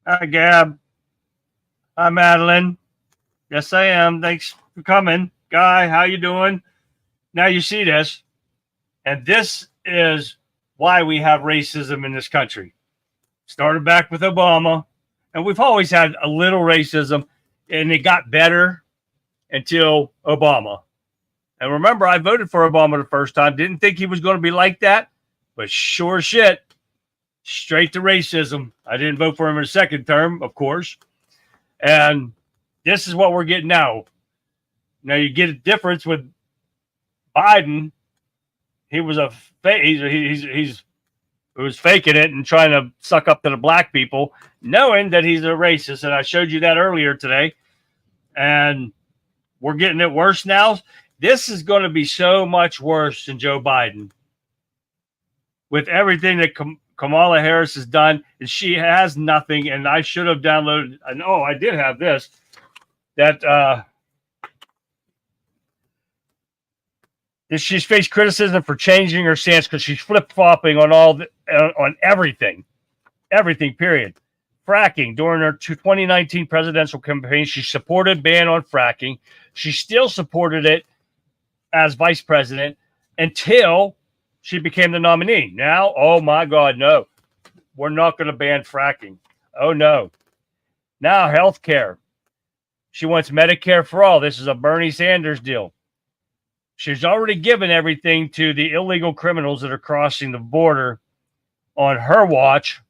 Hi, Gab. Hi, Madeline. Yes, I am. Thanks for coming. Guy, how you doing? Now you see this. And this is why we have racism in this country. Started back with Obama. And we've always had a little racism. And it got better until Obama. And remember, I voted for Obama the first time. Didn't think he was going to be like that. But sure shit, straight to racism. I didn't vote for him in the second term, of course. And this is what we're getting now. Now you get a difference with Biden. He was a he was faking it and trying to suck up to the black people, knowing that he's a racist. And I showed you that earlier today. And we're getting it worse now. This is going to be so much worse than Joe Biden. With everything that Kamala Harris has done, and she has nothing. And I should have downloaded. And I did have this. That she's faced criticism for changing her stance because she's flip-flopping on on everything, period. Fracking. During her 2019 presidential campaign, she supported ban on fracking. She still supported it as vice president until she became the nominee. Now, oh my God, no. We're not going to ban fracking. Oh, no. Now, health care. She wants Medicare for all. This is a Bernie Sanders deal. She's already given everything to the illegal criminals that are crossing the border on her watch.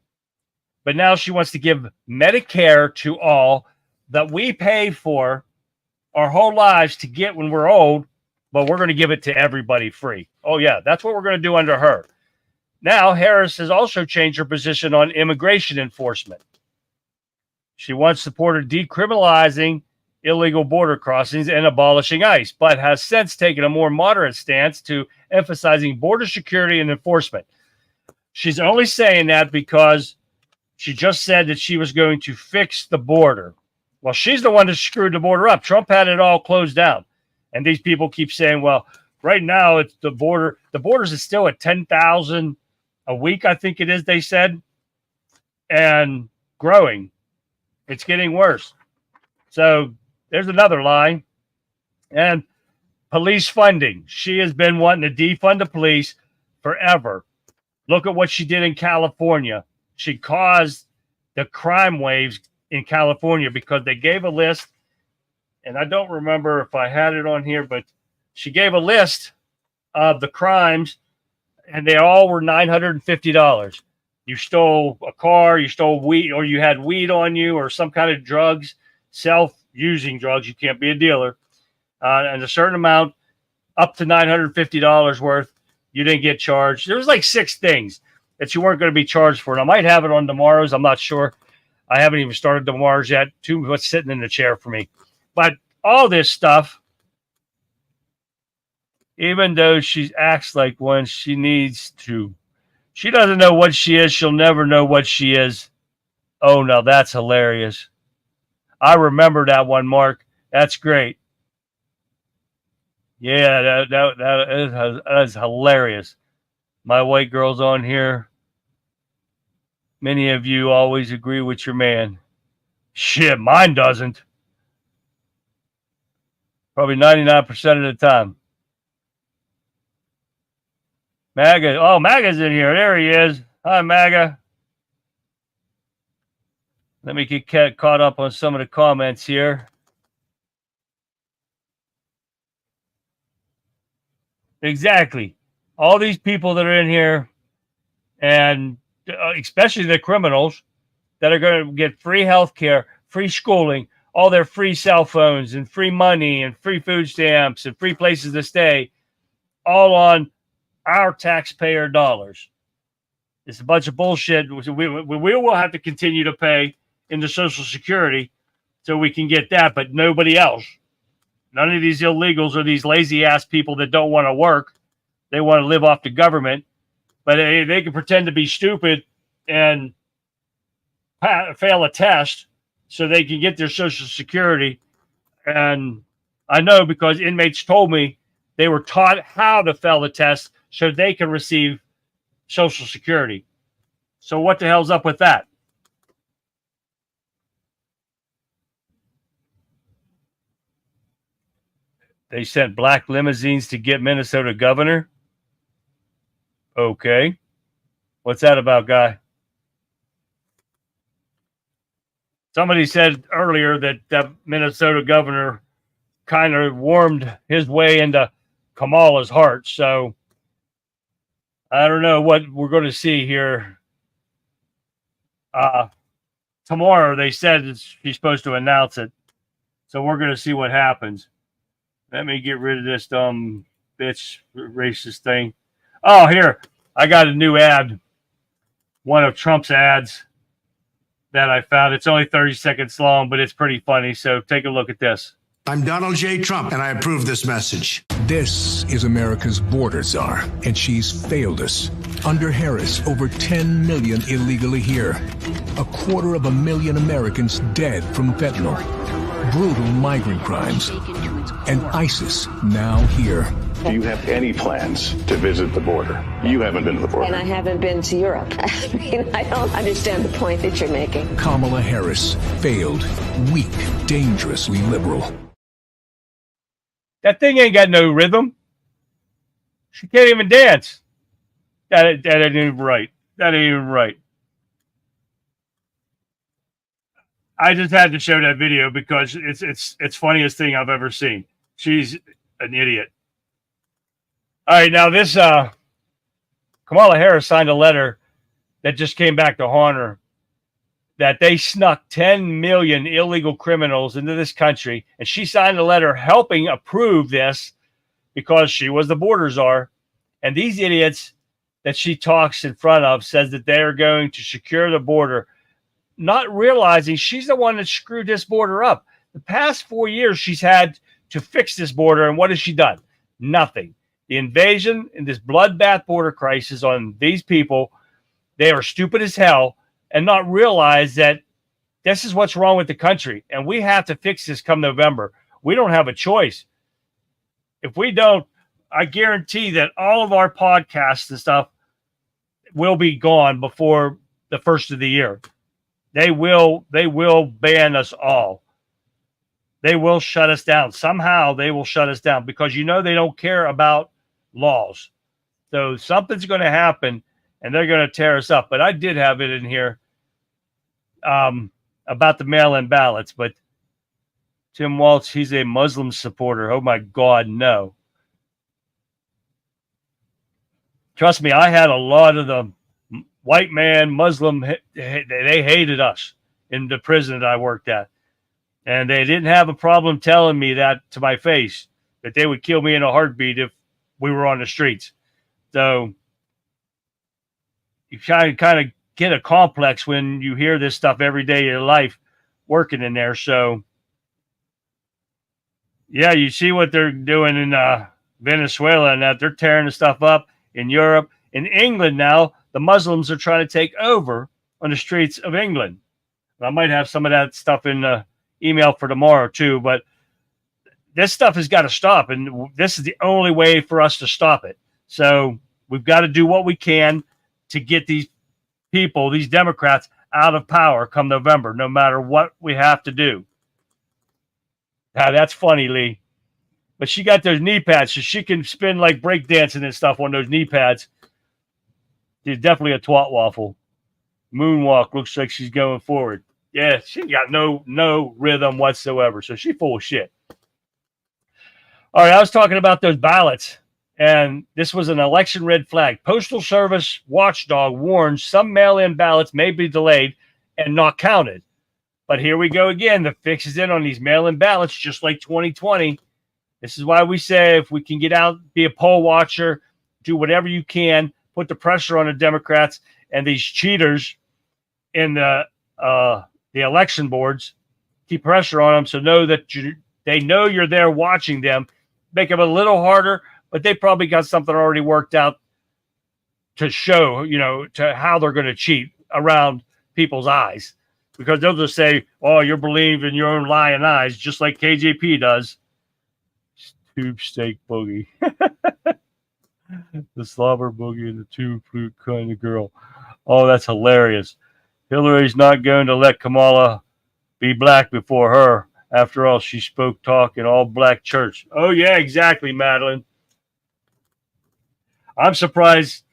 But now she wants to give Medicare to all that we paid for our whole lives to get when we're old, but we're going to give it to everybody free. Oh, yeah, that's what we're going to do under her. Now, Harris has also changed her position on immigration enforcement. She once supported decriminalizing illegal border crossings and abolishing ICE, but has since taken a more moderate stance to emphasizing border security and enforcement. She's only saying that because she just said that she was going to fix the border. Well, she's the one that screwed the border up. Trump had it all closed down. And these people keep saying, well, right now it's the border. The borders is still at 10,000 a week, I think it is, they said, and growing. It's getting worse. So there's another lie. And police funding. She has been wanting to defund the police forever. Look at what she did in California. She caused the crime waves in California because they gave a list, and I don't remember if I had it on here, but she gave a list of the crimes, and they all were $950. You stole a car, you stole weed, or you had weed on you, or some kind of drugs, self-using drugs. You can't be a dealer. And a certain amount, up to $950 worth, you didn't get charged. There was like 6 things that you weren't going to be charged for. And I might have it on tomorrow's. I'm not sure. I haven't even started tomorrow's yet. Too much sitting in the chair for me. But all this stuff, even though she acts like one, she needs to. She doesn't know what she is. She'll never know what she is. Oh, no, that's hilarious. I remember that one, Mark. That's great. Yeah, that is hilarious. My white girl's on here. Many of you always agree with your man. Shit, mine doesn't. Probably 99% of the time. MAGA. Oh, MAGA's in here. There he is. Hi, MAGA. Let me get caught up on some of the comments here. Exactly. All these people that are in here, and especially the criminals that are going to get free health care, free schooling, all their free cell phones and free money and free food stamps and free places to stay, all on our taxpayer dollars. It's a bunch of bullshit. We will have to continue to pay into Social Security so we can get that, but nobody else. None of these illegals or these lazy-ass people that don't want to work. They want to live off the government, but they can pretend to be stupid and fail a test so they can get their Social Security. And I know because inmates told me they were taught how to fail the test so they can receive Social Security. So what the hell's up with that? They sent black limousines to get Minnesota governor. Okay. What's that about, guy? Somebody said earlier that the Minnesota governor kind of warmed his way into Kamala's heart. So I don't know what we're going to see here. Tomorrow, they said she's supposed to announce it. So we're going to see what happens. Let me get rid of this dumb bitch racist thing. Oh, here. I got a new ad. One of Trump's ads that I found. It's only 30 seconds long, but it's pretty funny. So take a look at this. I'm Donald J. Trump, and I approve this message. This is America's border czar, and she's failed us. Under Harris, over 10 million illegally here. 250,000 Americans dead from fentanyl. Brutal migrant crimes. And ISIS now here. Do you have any plans to visit the border? You haven't been to the border. And I haven't been to Europe. I mean, I don't understand the point that you're making. Kamala Harris failed, weak, dangerously liberal. That thing ain't got no rhythm. She can't even dance. That ain't even right. That ain't even right. I just had to show that video because it's funniest thing I've ever seen. She's an idiot. All right, now this Kamala Harris signed a letter that just came back to haunt her that they snuck 10 million illegal criminals into this country, and she signed a letter helping approve this because she was the border czar. And these idiots that she talks in front of says that they are going to secure the border, not realizing she's the one that screwed this border up. The past 4 years, she's had to fix this border, and what has she done? Nothing. The invasion and this bloodbath border crisis on these people, they are stupid as hell and not realize that this is what's wrong with the country, and we have to fix this come November. We don't have a choice. If we don't, I guarantee that all of our podcasts and stuff will be gone before the first of the year. They will ban us all. They will shut us down. Somehow they will shut us down because they don't care about laws. So something's going to happen and they're going to tear us up. But I did have it in here about the mail-in ballots. But Tim Walz, he's a Muslim supporter. Oh, my God, no. Trust me, I had a lot of the white man, Muslim, they hated us in the prison that I worked at. And they didn't have a problem telling me that to my face, that they would kill me in a heartbeat if we were on the streets. So you kind of get a complex when you hear this stuff every day of your life working in there. So, yeah, you see what they're doing in Venezuela and that they're tearing the stuff up in Europe. In England now, the Muslims are trying to take over on the streets of England. I might have some of that stuff in the email for tomorrow too, but this stuff has got to stop, and this is the only way for us to stop it. So we've got to do what we can to get these people, these Democrats, out of power come November, no matter what we have to do. Now, that's funny, Lee. But she got those knee pads, so she can spin like breakdancing and stuff on those knee pads. She's definitely a twat waffle. Moonwalk looks like she's going forward. Yeah, she got no rhythm whatsoever, so she full of shit. All right, I was talking about those ballots, and this was an election red flag. Postal Service watchdog warns some mail-in ballots may be delayed and not counted. But here we go again. The fix is in on these mail-in ballots, just like 2020. This is why we say if we can get out, be a poll watcher, do whatever you can, put the pressure on the Democrats and these cheaters in the election boards, keep pressure on them so know that they know you're there watching them. Make them a little harder, but they probably got something already worked out to show, to how they're going to cheat around people's eyes. Because they'll just say, oh, you're believing your own lying eyes, just like KJP does. Tube steak boogie. The slobber boogie and the tube flute kind of girl. Oh, that's hilarious. Hillary's not going to let Kamala be black before her. After all, she spoke talk in all black church. Oh, yeah, exactly, Madeline. I'm surprised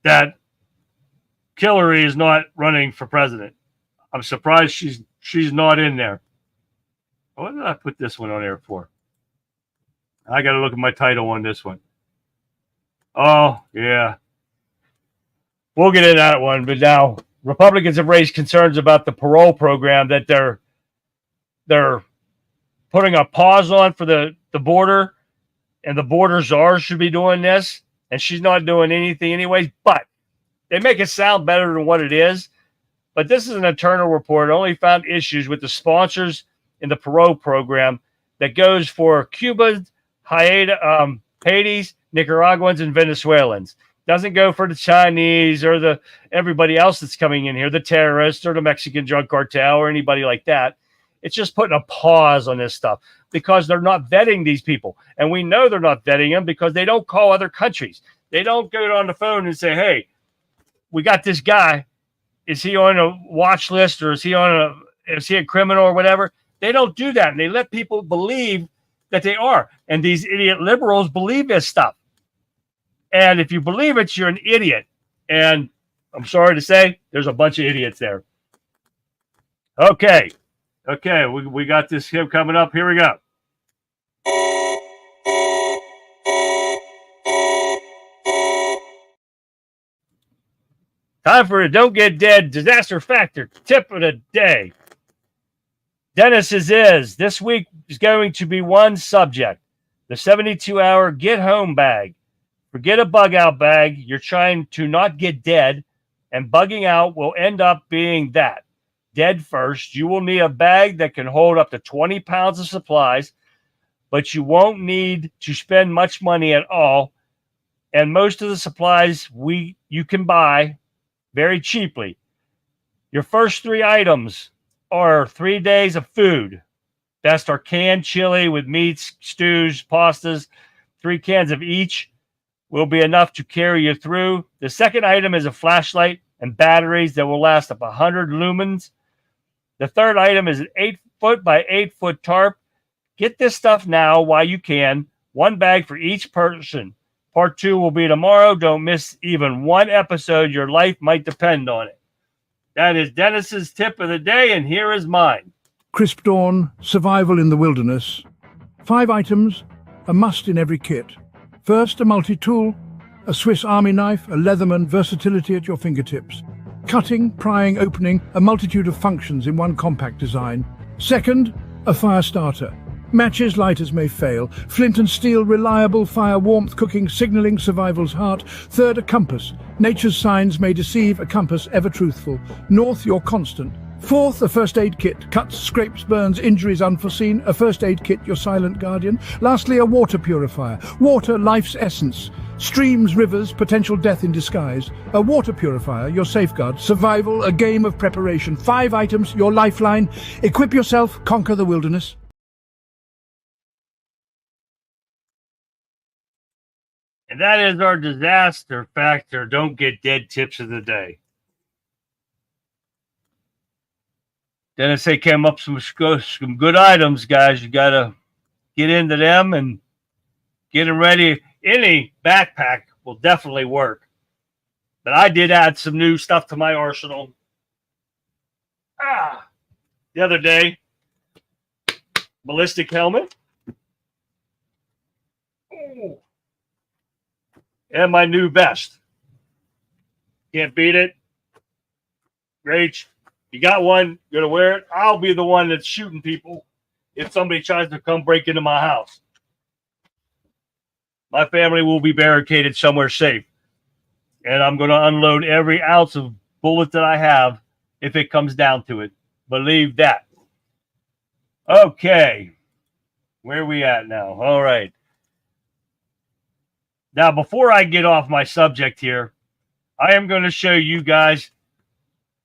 that Hillary is not running for president. I'm surprised she's not in there. What did I put this one on there for? I got to look at my title on this one. Oh, yeah. We'll get into that one. But now, Republicans have raised concerns about the parole program that they're putting a pause on for the border, and the border czar should be doing this, and she's not doing anything anyways. But they make it sound better than what it is. But this is an internal report. It only found issues with the sponsors in the parole program that goes for Cubans, Haitis, Nicaraguans, and Venezuelans. Doesn't go for the Chinese or the everybody else that's coming in here, the terrorists or the Mexican drug cartel or anybody like that. It's just putting a pause on this stuff because they're not vetting these people. And we know they're not vetting them because they don't call other countries. They don't go on the phone and say, hey, we got this guy. Is he on a watch list or is he a criminal or whatever? They don't do that. And they let people believe that they are. And these idiot liberals believe this stuff. And if you believe it, you're an idiot. And I'm sorry to say, there's a bunch of idiots there. Okay. We got this hymn coming up. Here we go. Time for a Don't Get Dead Disaster Factor tip of the day. Dennis's is this week is going to be one subject: the 72-hour get home bag. Forget a bug out bag. You're trying to not get dead, and bugging out will end up being that. Dead first. You will need a bag that can hold up to 20 pounds of supplies, but you won't need to spend much money at all. And most of the supplies you can buy very cheaply. Your first 3 items are 3 days of food. Best are canned chili with meats, stews, pastas. 3 cans of each will be enough to carry you through. The second item is a flashlight and batteries that will last up 100 lumens. The third item is an 8-foot by 8-foot tarp. Get this stuff now while you can. 1 bag for each person. Part 2 will be tomorrow. Don't miss even one episode. Your life might depend on it. That is Dennis's tip of the day, and here is mine. Crisp dawn, survival in the wilderness. 5 items, a must in every kit. First, a multi-tool, a Swiss Army knife, a Leatherman, versatility at your fingertips. Cutting, prying, opening, a multitude of functions in one compact design. Second, a fire starter. Matches, lighters may fail. Flint and steel, reliable, fire, warmth, cooking, signaling, survival's heart. Third, a compass. Nature's signs may deceive, a compass ever truthful. North, your constant. Fourth, a first aid kit. Cuts, scrapes, burns, injuries unforeseen. A first aid kit, your silent guardian. Lastly, a water purifier. Water, life's essence. Streams, rivers, potential death in disguise. A water purifier, your safeguard. Survival, a game of preparation. 5 items, your lifeline. Equip yourself, conquer the wilderness. And that is our disaster factor don't get dead tips of the day. Dennis they came up some good items, guys. You got to get into them and get them ready. Any backpack will definitely work. But I did add some new stuff to my arsenal. The other day, ballistic helmet. Ooh. And my new vest. Can't beat it. Great. You got one, you're going to wear it. I'll be the one that's shooting people if somebody tries to come break into my house. My family will be barricaded somewhere safe. And I'm going to unload every ounce of bullet that I have if it comes down to it. Believe that. Okay. Where are we at now? All right. Now, before I get off my subject here, I am going to show you guys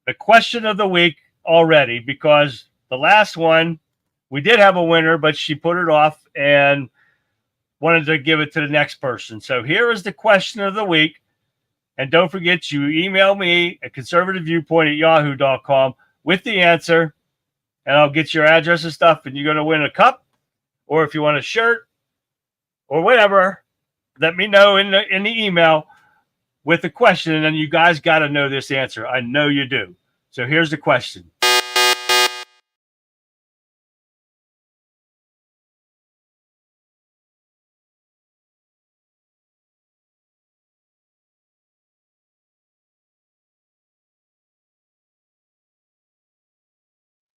the question of the week already, because the last one, we did have a winner, but she put it off and wanted to give it to the next person. So here is the question of the week. And don't forget, you email me at conservativeviewpoint@yahoo.com with the answer, and I'll get your address and stuff, and you're going to win a cup, or if you want a shirt or whatever, let me know in the email with the question, and then you guys got to know this answer. I know you do. So here's the question.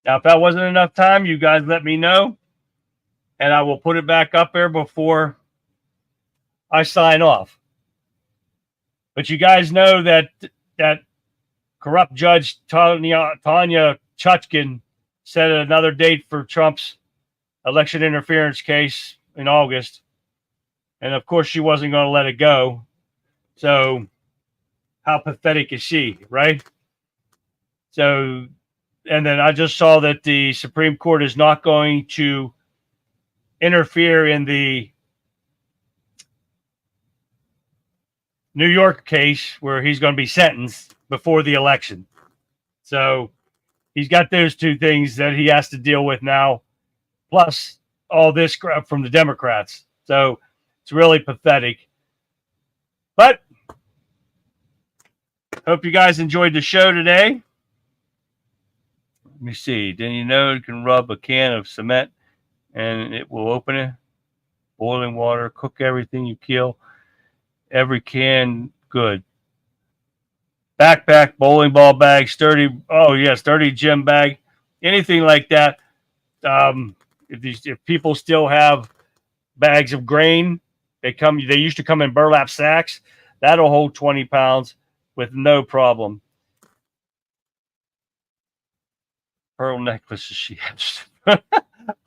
Now, if that wasn't enough time, you guys let me know, and I will put it back up there before I sign off. But you guys know that corrupt judge Tanya Chutkin set another date for Trump's election interference case in August. And, of course, she wasn't going to let it go. So how pathetic is she, right? So... And then I just saw that the Supreme Court is not going to interfere in the New York case where he's going to be sentenced before the election. So he's got those two things that he has to deal with now, plus all this crap from the Democrats. So it's really pathetic. But hope you guys enjoyed the show today. Let me see. Didn't you know you can rub a can of cement and it will open it? Boiling water, cook everything you kill. Every can, good. Backpack, bowling ball bag, sturdy gym bag, anything like that. If people still have bags of grain, they used to come in burlap sacks. That'll hold 20 pounds with no problem. Pearl necklaces she has.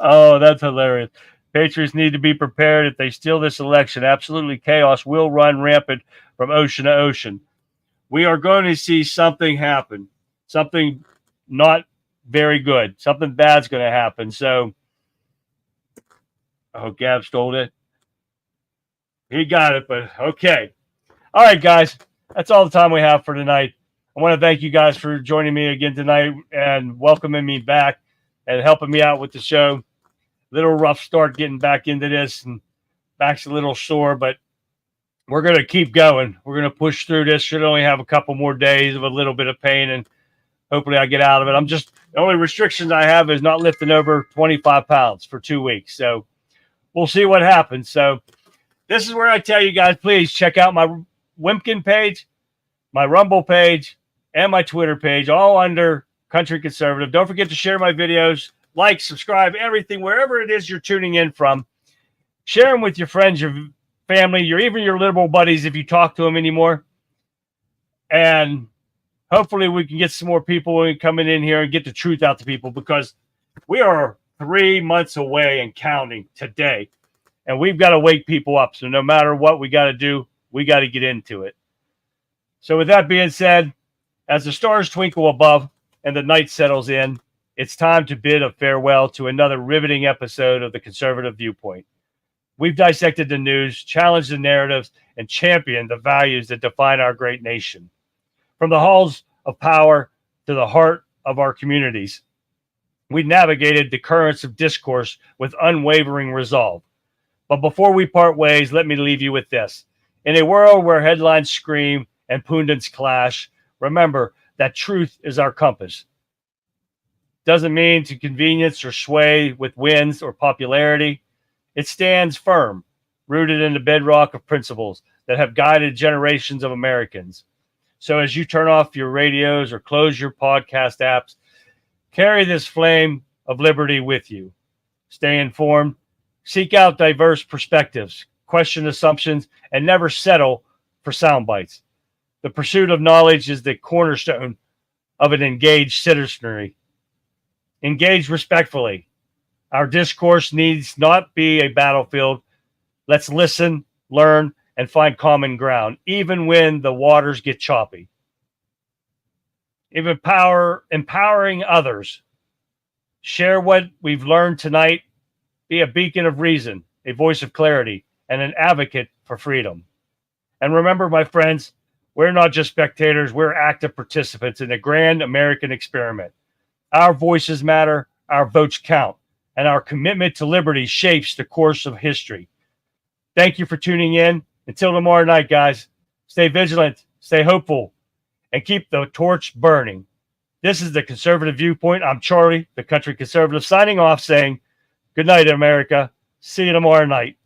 Oh, that's hilarious. Patriots need to be prepared if they steal this election. Absolutely chaos will run rampant from ocean to ocean. We are going to see something happen. Something not very good. Something bad's going to happen. So, oh, Gab stole it. He got it, but okay. All right, guys. That's all the time we have for tonight. I want to thank you guys for joining me again tonight and welcoming me back and helping me out with the show. Little rough start getting back into this, and back's a little sore, but we're going to keep going. We're going to push through this. Should only have a couple more days of a little bit of pain, and hopefully I get out of it. The only restrictions I have is not lifting over 25 pounds for 2 weeks. So we'll see what happens. So this is where I tell you guys, please check out my Wimpkin page, my Rumble page, and my Twitter page, all under Country Conservative. Don't forget to share my videos, like, subscribe, everything, wherever it is you're tuning in from. Share them with your friends, your family, even your liberal buddies if you talk to them anymore. And hopefully we can get some more people coming in here and get the truth out to people, because we are 3 months away and counting today. And we've got to wake people up. So no matter what we got to do, we got to get into it. So with that being said, as the stars twinkle above and the night settles in, it's time to bid a farewell to another riveting episode of the Conservative Viewpoint. We've dissected the news, challenged the narratives, and championed the values that define our great nation. From the halls of power to the heart of our communities, we navigated the currents of discourse with unwavering resolve. But before we part ways, let me leave you with this. In a world where headlines scream and pundits clash, remember that truth is our compass. Doesn't mean to convenience or sway with winds or popularity. It stands firm, rooted in the bedrock of principles that have guided generations of Americans. So as you turn off your radios or close your podcast apps, carry this flame of liberty with you. Stay informed, seek out diverse perspectives, question assumptions, and never settle for sound bites. The pursuit of knowledge is the cornerstone of an engaged citizenry. Engage respectfully. Our discourse needs not be a battlefield. Let's listen, learn, and find common ground, even when the waters get choppy. Empowering others. Share what we've learned tonight. Be a beacon of reason, a voice of clarity, and an advocate for freedom. And remember, my friends, we're not just spectators, we're active participants in the grand American experiment. Our voices matter, our votes count, and our commitment to liberty shapes the course of history. Thank you for tuning in. Until tomorrow night, guys, stay vigilant, stay hopeful, and keep the torch burning. This is the Conservative Viewpoint. I'm Charlie, the Country Conservative, signing off saying, good night, America. See you tomorrow night.